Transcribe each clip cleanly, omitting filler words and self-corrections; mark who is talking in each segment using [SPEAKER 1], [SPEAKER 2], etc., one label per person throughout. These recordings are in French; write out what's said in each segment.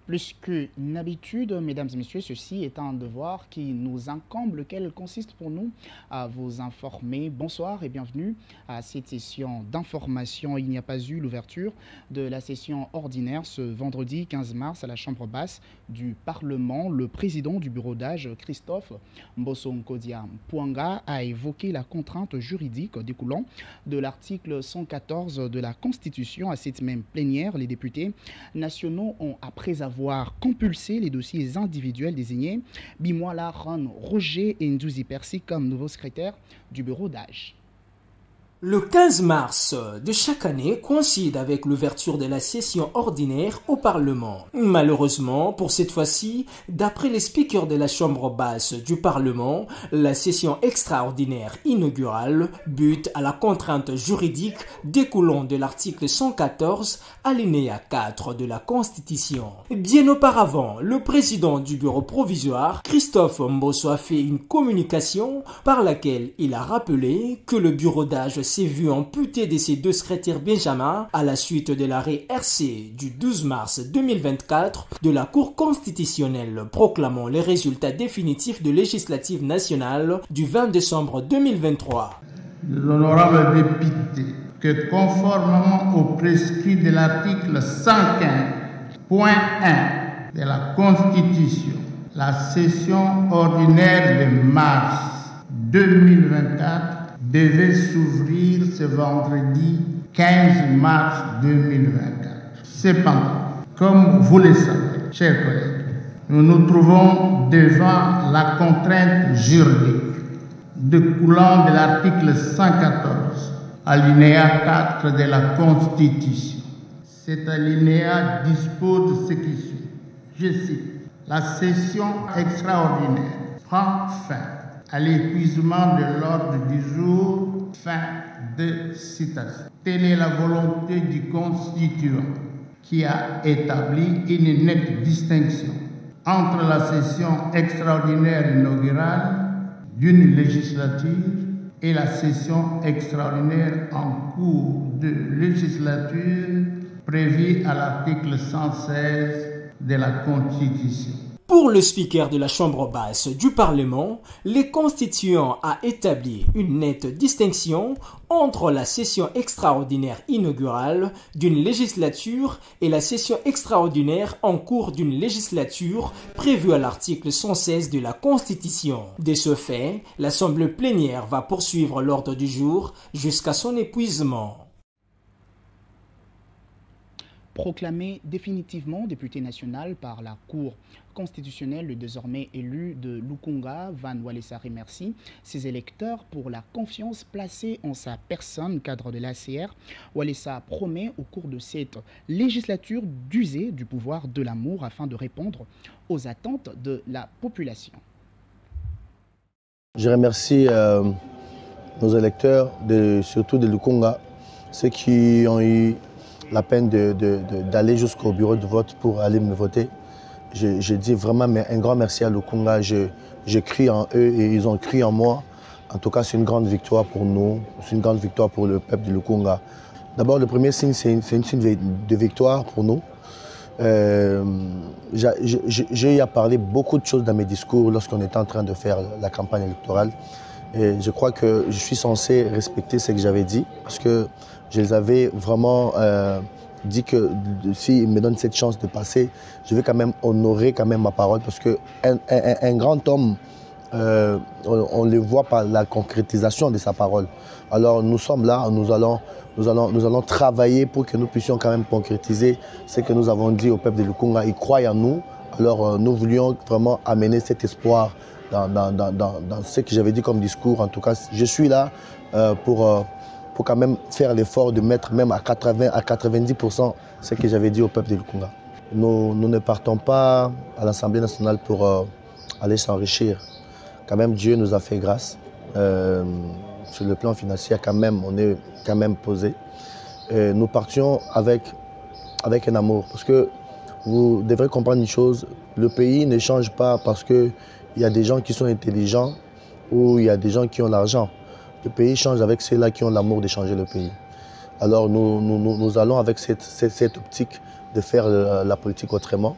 [SPEAKER 1] Plus qu'une habitude, mesdames et messieurs, ceci est un devoir qui nous incombe, lequel consiste pour nous à vous informer. Bonsoir et bienvenue à cette session d'information. Il n'y a pas eu l'ouverture de la session ordinaire ce vendredi 15 mars à la Chambre basse du Parlement. Le président du bureau d'âge, Christophe Mbosso-Nkodia Pouanga, a évoqué la contrainte juridique découlant de l'article 114 de la Constitution. À cette même plénière, les députés nationaux ont, après avoir compulsé les dossiers individuels désignés, Bimoala Ron Roger et Ndouzi Percy comme nouveau secrétaire du bureau d'âge.
[SPEAKER 2] Le 15 mars de chaque année coïncide avec l'ouverture de la session ordinaire au Parlement. Malheureusement, pour cette fois-ci, d'après les speakers de la Chambre basse du Parlement, la session extraordinaire inaugurale bute à la contrainte juridique découlant de l'article 114, alinéa 4 de la Constitution. Bien auparavant, le président du bureau provisoire, Christophe Mbosso, a fait une communication par laquelle il a rappelé que le bureau d'âge s'est vu amputé de ses deux secrétaires Benjamin à la suite de l'arrêt RC du 12 mars 2024 de la Cour constitutionnelle proclamant les résultats définitifs de législative nationale du 20 décembre 2023.
[SPEAKER 3] Les honorables députés, que conformément au prescrit de l'article 115.1 de la Constitution, la session ordinaire de mars 2024 devait s'ouvrir ce vendredi 15 mars 2024. Cependant, comme vous le savez, chers collègues, nous nous trouvons devant la contrainte juridique découlant de l'article 114, alinéa 4 de la Constitution. Cet alinéa dispose ce qui suit. Je cite: la session extraordinaire prend fin à l'épuisement de l'ordre du jour. Fin de citation. Telle est la volonté du constituant qui a établi une nette distinction entre la session extraordinaire inaugurale d'une législature et la session extraordinaire en cours de législature prévue à l'article 116 de la Constitution.
[SPEAKER 2] Pour le speaker de la Chambre basse du Parlement, les constituants a établi une nette distinction entre la session extraordinaire inaugurale d'une législature et la session extraordinaire en cours d'une législature prévue à l'article 116 de la Constitution. De ce fait, l'Assemblée plénière va poursuivre l'ordre du jour jusqu'à son épuisement.
[SPEAKER 1] Proclamé définitivement député national par la Cour constitutionnelle, le désormais élu de Lukunga, Van Walesa remercie ses électeurs pour la confiance placée en sa personne, cadre de l'ACR. Walesa promet au cours de cette législature d'user du pouvoir de l'amour afin de répondre aux attentes de la population.
[SPEAKER 4] Je remercie nos électeurs, surtout de Lukunga, ceux qui ont eu la peine d'aller jusqu'au bureau de vote pour aller me voter. Je dis vraiment un grand merci à Lukunga. Je crie en eux et ils ont crié en moi. En tout cas, c'est une grande victoire pour nous. C'est une grande victoire pour le peuple de Lukunga. D'abord, le premier signe, c'est une signe de victoire pour nous. J'ai eu à parler beaucoup de choses dans mes discours lorsqu'on était en train de faire la campagne électorale. Et je crois que je suis censé respecter ce que j'avais dit parce que je les avais vraiment dit que s'ils me donnent cette chance de passer, je vais quand même honorer quand même ma parole parce qu'un grand homme, on le voit par la concrétisation de sa parole. Alors nous sommes là, nous allons travailler pour que nous puissions quand même concrétiser ce que nous avons dit au peuple de Lukunga. Ils croient en nous, alors nous voulions vraiment amener cet espoir dans ce que j'avais dit comme discours. En tout cas, je suis là pour quand même faire l'effort de mettre même à 80 à 90% ce que j'avais dit au peuple de Lukunga. Nous ne partons pas à l'Assemblée nationale pour aller s'enrichir. Quand même, Dieu nous a fait grâce. Sur le plan financier, quand même, on est quand même posé. Nous partions avec un amour. Parce que vous devrez comprendre une chose, le pays ne change pas parce qu'il y a des gens qui sont intelligents ou il y a des gens qui ont l'argent. Le pays change avec ceux-là qui ont l'amour de changer le pays. Alors nous allons avec cette optique de faire la politique autrement.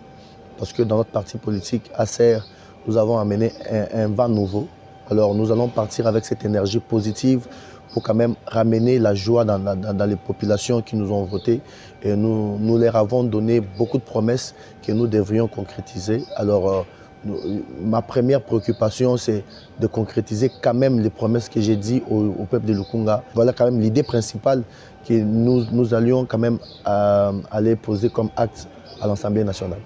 [SPEAKER 4] parce que dans notre parti politique, ACR, nous avons amené un vent nouveau. Alors nous allons partir avec cette énergie positive pour quand même ramener la joie dans les populations qui nous ont voté. Et nous leur avons donné beaucoup de promesses que nous devrions concrétiser. Alors ma première préoccupation, c'est de concrétiser quand même les promesses que j'ai dites au peuple de Lukunga. Voilà quand même l'idée principale que nous allions quand même aller poser comme acte à l'Assemblée nationale.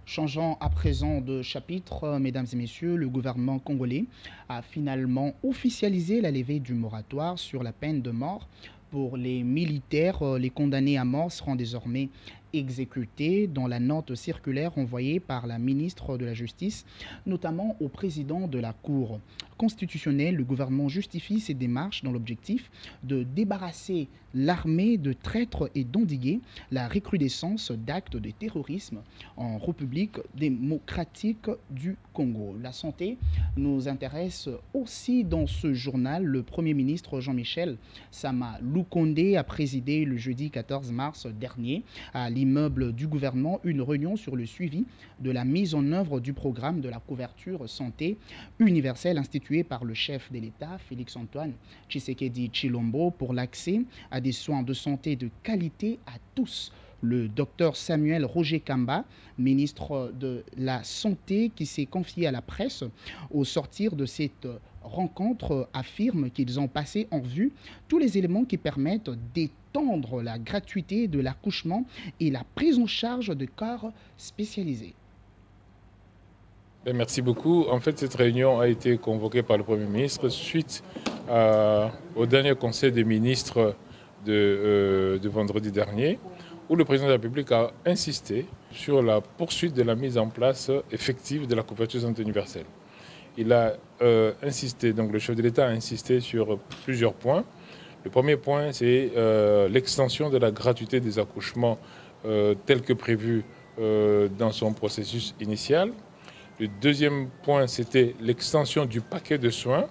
[SPEAKER 1] Changeons à présent de chapitre, mesdames et messieurs, le gouvernement congolais a finalement officialisé la levée du moratoire sur la peine de mort pour les militaires. Les condamnés à mort seront désormais exécutés dans la note circulaire envoyée par la ministre de la Justice, notamment au président de la Cour constitutionnelle. Le gouvernement justifie ses démarches dans l'objectif de débarrasser l'armée de traîtres et d'endiguer la recrudescence d'actes de terrorisme en République démocratique du Congo. La santé nous intéresse aussi dans ce journal. Le Premier ministre Jean-Michel Sama Lukonde a présidé le jeudi 14 mars dernier à l'immeuble du gouvernement une réunion sur le suivi de la mise en œuvre du programme de la couverture santé universelle institué par le chef de l'État, Félix-Antoine Tshisekedi Tshilombo, pour l'accès à des soins de santé de qualité à tous. Le docteur Samuel Roger Kamba, ministre de la Santé, qui s'est confié à la presse au sortir de cette rencontre, affirme qu'ils ont passé en revue tous les éléments qui permettent d'étendre la gratuité de l'accouchement et la prise en charge de corps spécialisés.
[SPEAKER 5] Merci beaucoup. En fait, cette réunion a été convoquée par le Premier ministre suite au dernier Conseil des ministres de vendredi dernier, où le président de la République a insisté sur la poursuite de la mise en place effective de la couverture santé universelle. Il a insisté, donc le chef de l'État a insisté sur plusieurs points. Le premier point, c'est l'extension de la gratuité des accouchements tel que prévu dans son processus initial. Le deuxième point, c'était l'extension du paquet de soins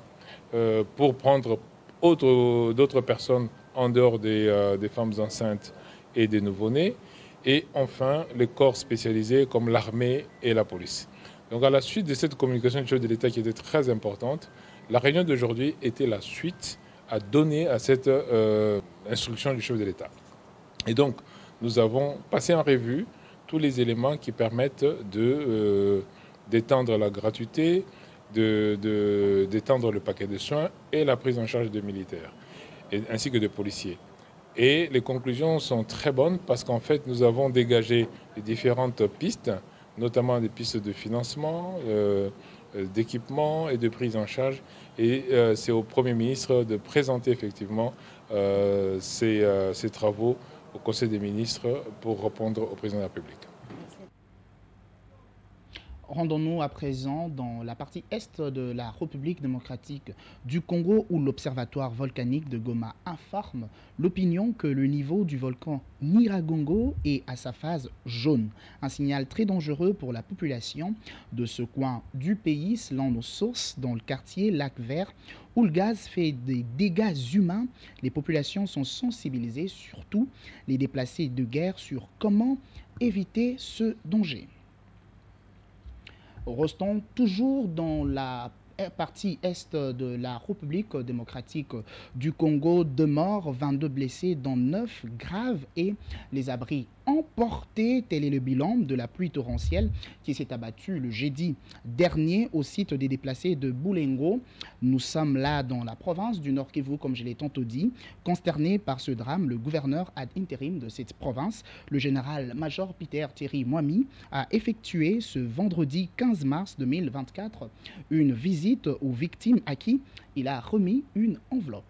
[SPEAKER 5] pour prendre d'autres personnes en dehors des femmes enceintes et des nouveau-nés. Et enfin, les corps spécialisés comme l'armée et la police. Donc à la suite de cette communication du chef de l'État qui était très importante, la réunion d'aujourd'hui était la suite à donner à cette instruction du chef de l'État. Et donc, nous avons passé en revue tous les éléments qui permettent d'étendre la gratuité, d'étendre le paquet de soins et la prise en charge des militaires, ainsi que des policiers. Et les conclusions sont très bonnes parce qu'en fait, nous avons dégagé les différentes pistes, notamment des pistes de financement, d'équipement et de prise en charge. Et c'est au Premier ministre de présenter effectivement ces travaux au Conseil des ministres pour répondre au Président de la République.
[SPEAKER 1] Rendons-nous à présent dans la partie est de la République démocratique du Congo où l'Observatoire volcanique de Goma informe l'opinion que le niveau du volcan Nyiragongo est à sa phase jaune. Un signal très dangereux pour la population de ce coin du pays selon nos sources dans le quartier Lac Vert où le gaz fait des dégâts humains. Les populations sont sensibilisées, surtout les déplacés de guerre, sur comment éviter ce danger. Restons toujours dans la partie est de la République démocratique du Congo. 2 morts, 22 blessés, dont 9 graves et les abris emportés. Tel est le bilan de la pluie torrentielle qui s'est abattue le jeudi dernier au site des déplacés de Boulengo. Nous sommes là dans la province du Nord Kivu, comme je l'ai tantôt dit. Consterné par ce drame, le gouverneur ad intérim de cette province, le général-major Peter Tshirimwami, a effectué ce vendredi 15 mars 2024 une visite aux victimes à qui il a remis une enveloppe.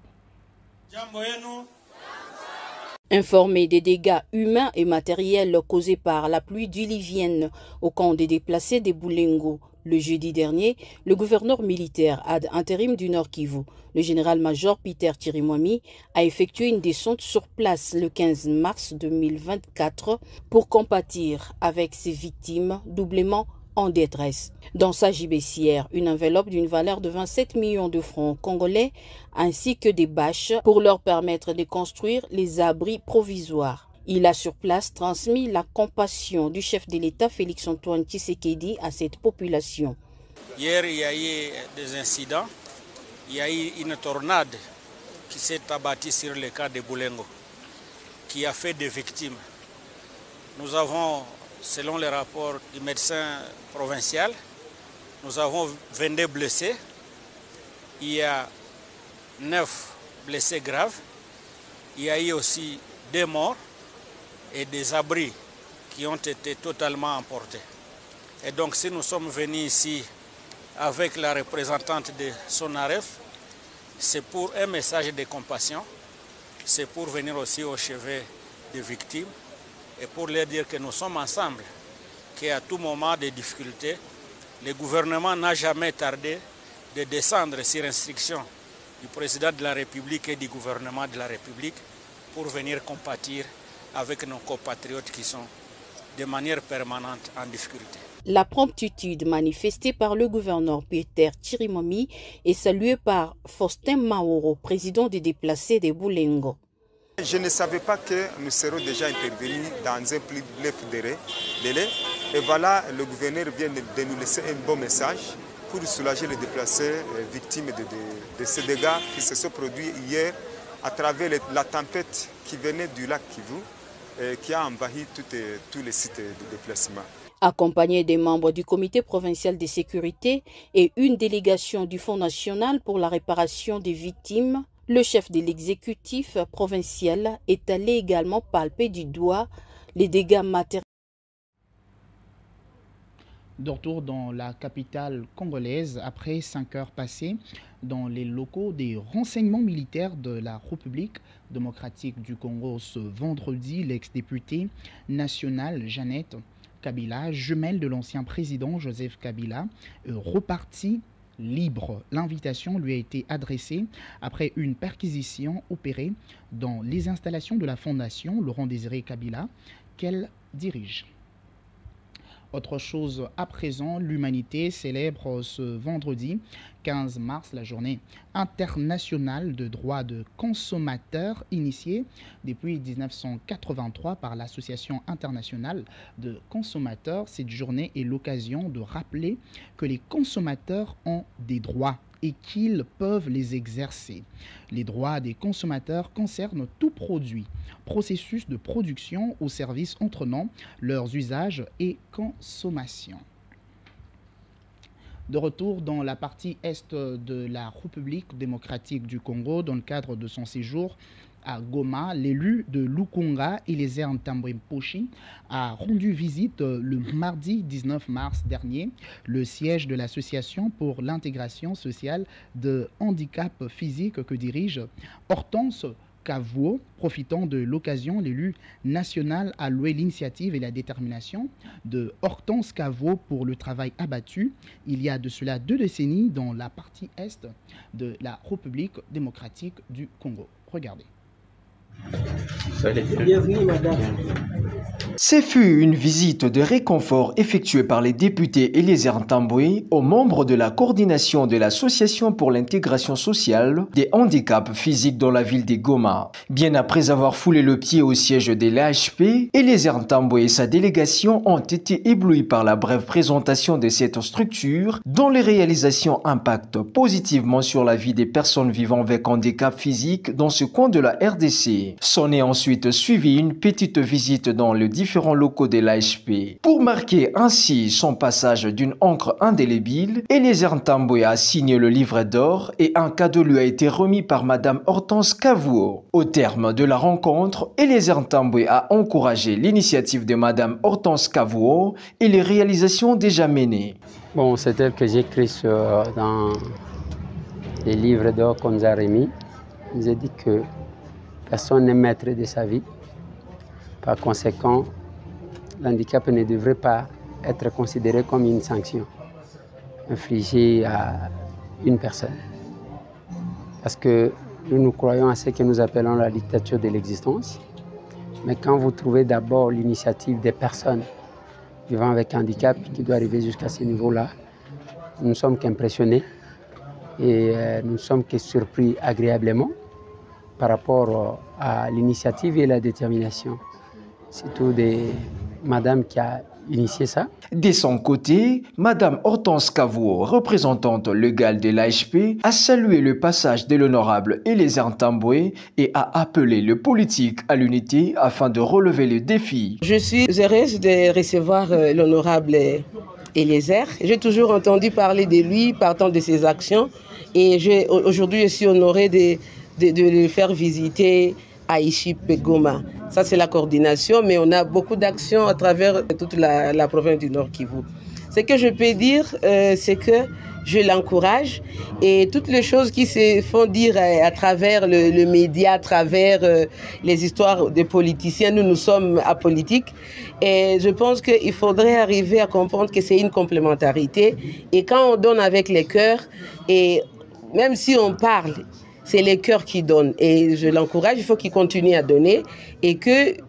[SPEAKER 6] Informé des dégâts humains et matériels causés par la pluie diluvienne au camp des déplacés de Boulengo, le jeudi dernier, le gouverneur militaire ad intérim du Nord Kivu, le général-major Peter Tshirimwami, a effectué une descente sur place le 15 mars 2024 pour compatir avec ses victimes doublement en détresse. Dans sa gibecière, une enveloppe d'une valeur de 27 millions de francs congolais ainsi que des bâches pour leur permettre de construire les abris provisoires. Il a sur place transmis la compassion du chef de l'État Félix-Antoine Tshisekedi à cette population.
[SPEAKER 7] Hier, il y a eu des incidents. Il y a eu une tornade qui s'est abattue sur le camp de Boulengo, qui a fait des victimes. Nous avons, selon les rapports du médecin provincial, nous avons 22 blessés. Il y a 9 blessés graves. Il y a eu aussi 2 morts et des abris qui ont été totalement emportés. Et donc si nous sommes venus ici avec la représentante de Sonaref, c'est pour un message de compassion, c'est pour venir aussi au chevet des victimes et pour leur dire que nous sommes ensemble, qu'à tout moment de difficulté, le gouvernement n'a jamais tardé de descendre sur instruction du président de la République et du gouvernement de la République pour venir compatir avec nos compatriotes qui sont de manière permanente en difficulté.
[SPEAKER 6] La promptitude manifestée par le gouverneur Peter Chirimomi est saluée par Faustin Maoro, président des déplacés de Boulengo.
[SPEAKER 8] Je ne savais pas que nous serons déjà intervenus dans un plus bref délai. Et voilà, le gouverneur vient de nous laisser un bon message pour soulager les déplacés victimes de ces dégâts qui se sont produits hier à travers la tempête qui venait du lac Kivu et qui a envahi tous les sites de déplacement.
[SPEAKER 6] Accompagné des membres du comité provincial de sécurité et une délégation du Fonds national pour la réparation des victimes, le chef de l'exécutif provincial est allé également palper du doigt les dégâts matériels.
[SPEAKER 1] De retour dans la capitale congolaise, après 5 heures passées dans les locaux des renseignements militaires de la République démocratique du Congo ce vendredi, l'ex-députée nationale Jeannette Kabila, jumelle de l'ancien président Joseph Kabila, repartie libre. L'invitation lui a été adressée après une perquisition opérée dans les installations de la fondation Laurent-Désiré Kabila qu'elle dirige. Autre chose à présent, l'humanité célèbre ce vendredi 15 mars la journée internationale de droits de consommateurs initiée depuis 1983 par l'Association internationale de consommateurs. Cette journée est l'occasion de rappeler que les consommateurs ont des droits et qu'ils peuvent les exercer. Les droits des consommateurs concernent tout produit, processus de production ou services entraînant leurs usages et consommation. De retour dans la partie est de la République démocratique du Congo, dans le cadre de son séjour à Goma, l'élu de Lukunga, Eliezer Ntambwe-Mposhi, a rendu visite le mardi 19 mars dernier, le siège de l'Association pour l'intégration sociale de handicap physique que dirige Hortense Kavuo. Profitant de l'occasion, l'élu national a loué l'initiative et la détermination de Hortense Kavuo pour le travail abattu il y a de cela 2 décennies dans la partie est de la République démocratique du Congo. Regardez.
[SPEAKER 9] Bienvenue, madame.
[SPEAKER 2] Ce fut une visite de réconfort effectuée par les députés Eliezer Ntambwe aux membres de la coordination de l'Association pour l'intégration sociale des handicaps physiques dans la ville de Goma. Bien après avoir foulé le pied au siège de l'AHP, Eliezer Ntambwe et sa délégation ont été éblouis par la brève présentation de cette structure dont les réalisations impactent positivement sur la vie des personnes vivant avec handicap physique dans ce coin de la RDC. S'en est ensuite suivi une petite visite dans les différents locaux de l'AHP. Pour marquer ainsi son passage d'une encre indélébile, Eliezer Ntambwe a signé le livret d'or et un cadeau lui a été remis par Madame Hortense Kavuo. Au terme de la rencontre, Eliezer Ntambwe a encouragé l'initiative de Madame Hortense Kavuo et les réalisations déjà menées.
[SPEAKER 9] Bon, c'est elle que j'ai écrit dans les livres d'or qu'on nous a remis. Il nous a dit que personne n'est maître de sa vie. Par conséquent, l'handicap ne devrait pas être considéré comme une sanction infligée à une personne. Parce que nous croyons à ce que nous appelons la dictature de l'existence. Mais quand vous trouvez d'abord l'initiative des personnes vivant avec handicap qui doit arriver jusqu'à ce niveau-là, nous ne sommes qu'impressionnés et nous ne sommes que surpris agréablement par rapport à l'initiative et la détermination surtout de madame qui a initié ça.
[SPEAKER 2] De son côté, Madame Hortense Cavou, représentante légale de l'AHP, a salué le passage de l'honorable Eliezer Tamboué et a appelé le politique à l'unité afin de relever le défi.
[SPEAKER 10] Je suis heureuse de recevoir l'honorable Eliezer. J'ai toujours entendu parler de lui, partant de ses actions, et aujourd'hui je suis honorée de le faire visiter à Iship Goma. Ça, c'est la coordination, mais on a beaucoup d'actions à travers toute la province du Nord Kivu. Ce que je peux dire, c'est que je l'encourage et toutes les choses qui se font dire à travers le média, à travers les histoires des politiciens, nous sommes apolitiques. Et je pense qu'il faudrait arriver à comprendre que c'est une complémentarité. Et quand on donne avec les cœurs, et même si on parle, c'est les cœurs qui donnent. Et je l'encourage, il faut qu'il continue à donner et que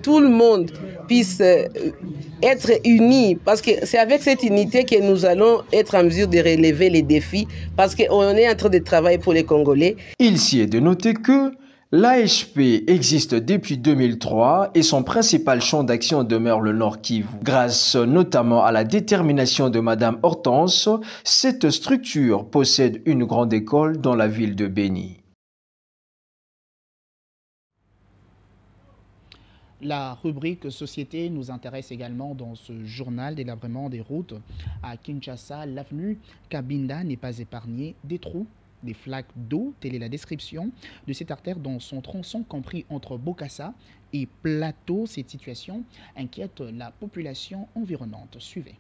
[SPEAKER 10] tout le monde puisse être unis. Parce que c'est avec cette unité que nous allons être en mesure de relever les défis. Parce qu'on est en train de travailler pour les Congolais.
[SPEAKER 2] Il s'y est de noter que l'AHP existe depuis 2003 et son principal champ d'action demeure le Nord Kivu. Grâce notamment à la détermination de Madame Hortense, cette structure possède une grande école dans la ville de Béni.
[SPEAKER 1] La rubrique Société nous intéresse également dans ce journal d'élabrement des routes. À Kinshasa, l'avenue Kabinda n'est pas épargnée des trous, des flaques d'eau. Telle est la description de cette artère dans son tronçon compris entre Bokassa et Plateau. Cette situation inquiète la population environnante. Suivez.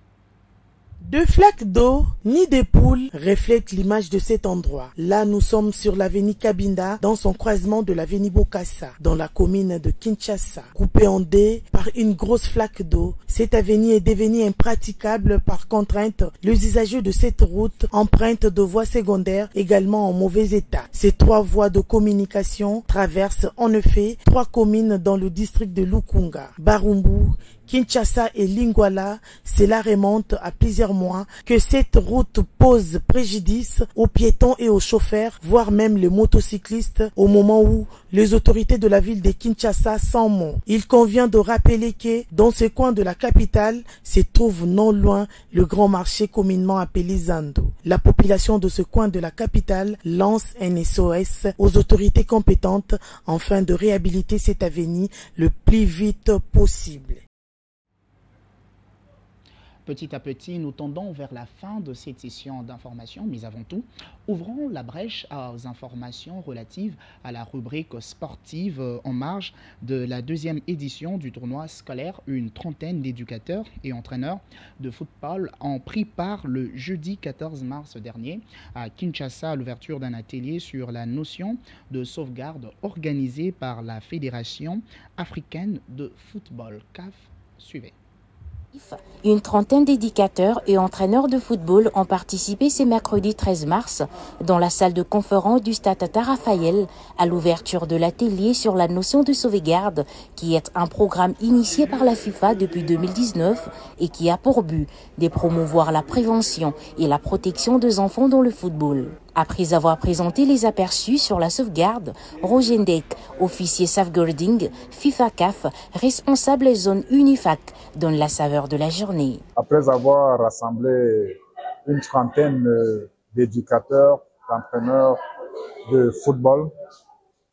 [SPEAKER 11] Deux flaques d'eau, ni des poules, reflètent l'image de cet endroit. Là, nous sommes sur l'avenue Kabinda, dans son croisement de l'avenue Bokassa, dans la commune de Kinshasa. Coupée en deux par une grosse flaque d'eau, cette avenue est devenue impraticable par contrainte. Les usagers de cette route empruntent de voies secondaires également en mauvais état. Ces trois voies de communication traversent en effet trois communes dans le district de Lukunga, Barumbu, Kinshasa et Lingwala. Cela remonte à plusieurs mois que cette route pose préjudice aux piétons et aux chauffeurs, voire même les motocyclistes, au moment où les autorités de la ville de Kinshasa s'en montent. Il convient de rappeler que dans ce coin de la capitale se trouve non loin le grand marché communément appelé Zando. La population de ce coin de la capitale lance un SOS aux autorités compétentes afin de réhabiliter cette avenue le plus vite possible.
[SPEAKER 1] Petit à petit, nous tendons vers la fin de cette session d'information, mais avant tout, ouvrons la brèche aux informations relatives à la rubrique sportive en marge de la deuxième édition du tournoi scolaire. Une trentaine d'éducateurs et entraîneurs de football ont pris part le jeudi 14 mars dernier à Kinshasa à l'ouverture d'un atelier sur la notion de sauvegarde organisée par la Fédération africaine de football, CAF. Suivez.
[SPEAKER 6] Une trentaine d'éducateurs et entraîneurs de football ont participé ce mercredi 13 mars dans la salle de conférence du Stade Tata Raphaël à l'ouverture de l'atelier sur la notion de sauvegarde qui est un programme initié par la FIFA depuis 2019 et qui a pour but de promouvoir la prévention et la protection des enfants dans le football. Après avoir présenté les aperçus sur la sauvegarde, Roger Ndek, officier safeguarding FIFA-CAF, responsable zone UNIFAC, donne la saveur de la journée.
[SPEAKER 12] Après avoir rassemblé une trentaine d'éducateurs, d'entraîneurs de football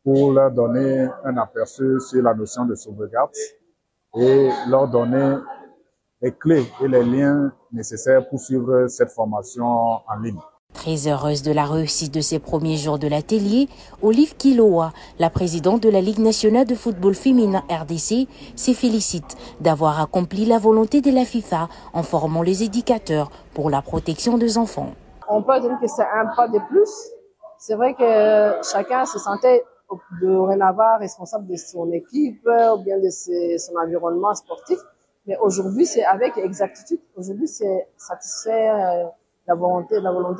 [SPEAKER 12] pour leur donner un aperçu sur la notion de sauvegarde et leur donner les clés et les liens nécessaires pour suivre cette formation en ligne.
[SPEAKER 6] Très heureuse de la réussite de ces premiers jours de l'atelier, Olive Kiloa, la présidente de la Ligue nationale de football féminin RDC, se félicite d'avoir accompli la volonté de la FIFA en formant les éducateurs pour la protection des enfants.
[SPEAKER 13] On peut dire que c'est un pas de plus. C'est vrai que chacun se sentait dorénavant responsable de son équipe ou bien de son environnement sportif. Mais aujourd'hui, c'est avec exactitude. Aujourd'hui, c'est satisfait la volonté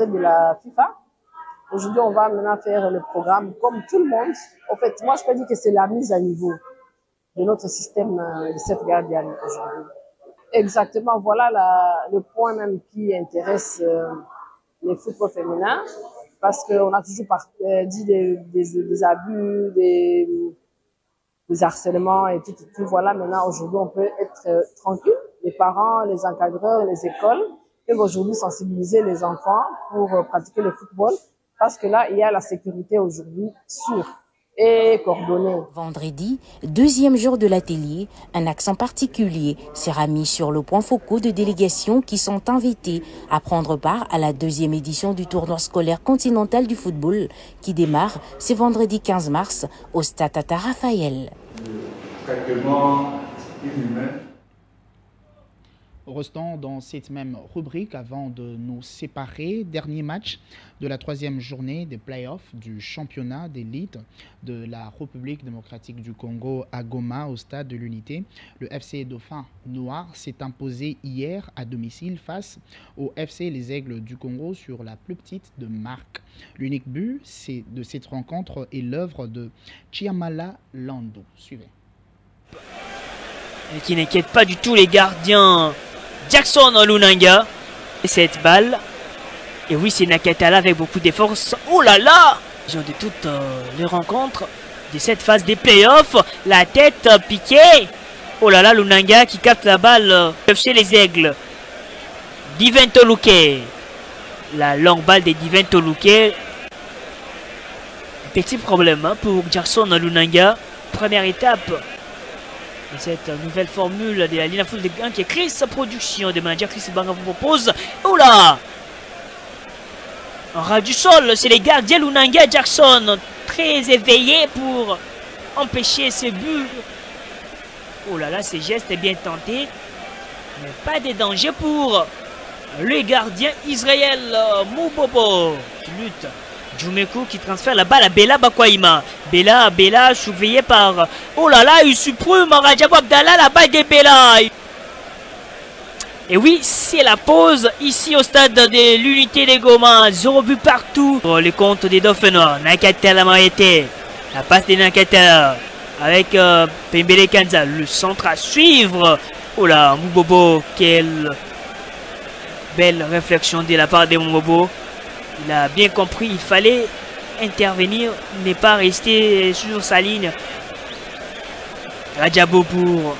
[SPEAKER 13] de la FIFA. Aujourd'hui, on va maintenant faire le programme comme tout le monde. En fait, moi, je peux dire que c'est la mise à niveau de notre système de sauvegarde aujourd'hui. Exactement, voilà le point même qui intéresse les footballs féminins, parce qu'on a toujours dit des abus, des harcèlements et tout. Voilà, maintenant, aujourd'hui, on peut être tranquille. Les parents, les encadreurs, les écoles peuvent aujourd'hui sensibiliser les enfants pour pratiquer le football parce que là, il y a la sécurité aujourd'hui sûre et coordonnée.
[SPEAKER 6] Vendredi, deuxième jour de l'atelier, un accent particulier sera mis sur le point focaux de délégations qui sont invitées à prendre part à la deuxième édition du tournoi scolaire continental du football qui démarre ce vendredi 15 mars au stade Tata Raphaël.
[SPEAKER 1] Restons dans cette même rubrique avant de nous séparer. Dernier match de la troisième journée des playoffs du championnat d'élite de la République démocratique du Congo à Goma au stade de l'Unité. Le FC Dauphin Noir s'est imposé hier à domicile face au FC Les Aigles du Congo sur la plus petite de marque. L'unique but de cette rencontre est l'œuvre de Chiamala Lando. Suivez.
[SPEAKER 14] Et qui n'inquiète pas du tout les gardiens. Jackson Lunanga et cette balle. Et oui, c'est Nakatala avec beaucoup d'efforts. Oh là là! Ils ont de toutes les rencontres de cette phase des playoffs. La tête piquée. Oh là là, Lunanga qui capte la balle chez les Aigles. Divin Toluke. La longue balle de Divin Toluke. Petit problème pour Jackson Lunanga. Première étape. Et cette nouvelle formule de la Ligue Foot de Gang qui est Chris Production de manager Chris Banga vous propose. Oh là! En ras du sol, c'est les gardiens Lunanga Jackson très éveillés pour empêcher ce but. Oh là là, ce geste est bien tenté. Mais pas de danger pour le gardien Israël Moubobo qui lutte. Jumeku qui transfère la balle à Bella Bakwaima. Bella surveillé par... Oh là là, il supprime Rajab Abdallah la balle de Bella. Et oui, c'est la pause ici au stade de l'Unité de Goma. 0 but partout pour les comptes des Dauphins Noirs. Nakatala Maïté. La passe de Nakatala avec Pembele Kanza. Le centre à suivre. Oh là, Moubobo, quelle belle réflexion de la part de Moubobo. Il a bien compris, il fallait intervenir, ne pas rester sur sa ligne. Rajabo pour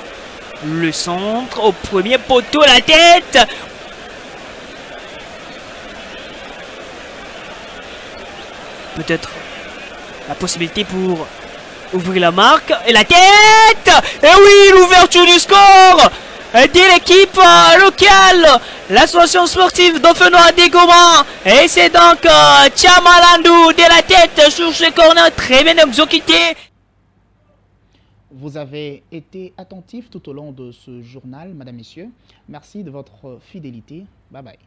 [SPEAKER 14] le centre, au premier poteau, la tête. Peut-être la possibilité pour ouvrir la marque. Et la tête. Et oui, l'ouverture du score de l'équipe locale, l'association sportive Dauphin Noir de Goma. Et c'est donc Chiamalandu de la tête sur ce corner très bien exécuté.
[SPEAKER 1] Vous avez été attentifs tout au long de ce journal, Madame, Messieurs. Merci de votre fidélité. Bye bye.